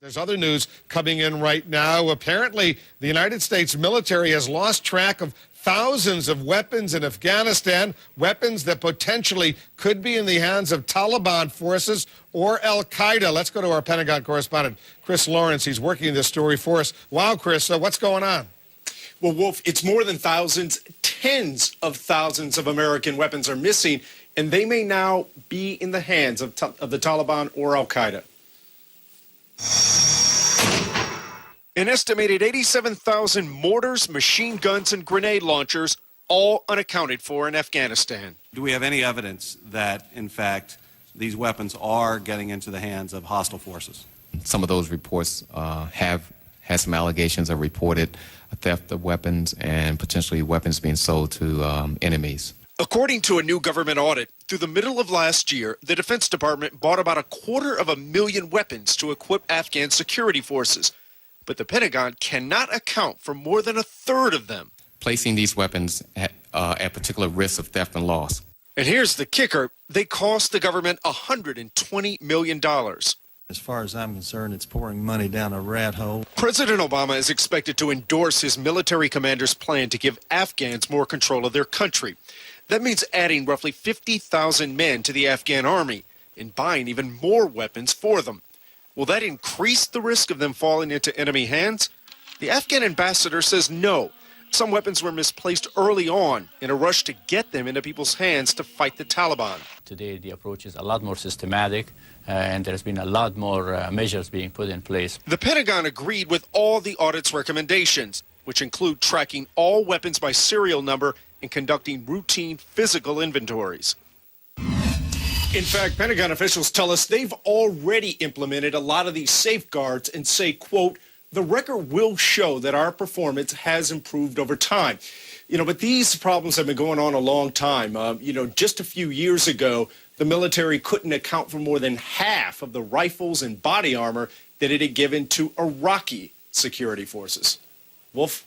There's other news coming in right now. Apparently, the United States military has lost track of thousands of weapons in Afghanistan, weapons that potentially could be in the hands of Taliban forces or al-Qaeda. Let's go to our Pentagon correspondent, Chris Lawrence. He's working this story for us. Wow, Chris, what's going on? Well, Wolf, it's more than thousands. Tens of thousands of American weapons are missing, and they may now be in the hands of the Taliban or al-Qaeda. An estimated 87,000 mortars, machine guns, and grenade launchers, all unaccounted for in Afghanistan. Do we have any evidence that, in fact, these weapons are getting into the hands of hostile forces? Some of those reports have had some allegations of reported theft of weapons and potentially weapons being sold to enemies. According to a new government audit, through the middle of last year, the Defense Department bought about 250,000 weapons to equip Afghan security forces. But the Pentagon cannot account for more than a third of them. Placing these weapons at particular risks of theft and loss. And here's the kicker. They cost the government $120 million. As far as I'm concerned, it's pouring money down a rat hole. President Obama is expected to endorse his military commander's plan to give Afghans more control of their country. That means adding roughly 50,000 men to the Afghan army and buying even more weapons for them. Will that increase the risk of them falling into enemy hands? The Afghan ambassador says no. Some weapons were misplaced early on in a rush to get them into people's hands to fight the Taliban. Today, the approach is a lot more systematic, and there's been a lot more measures being put in place. The Pentagon agreed with all the audit's recommendations, which include tracking all weapons by serial number and conducting routine physical inventories. In fact, Pentagon officials tell us they've already implemented a lot of these safeguards and say, quote, the record will show that our performance has improved over time. But these problems have been going on a long time. Just a few years ago, the military couldn't account for more than half of the rifles and body armor that it had given to Iraqi security forces. Wolf?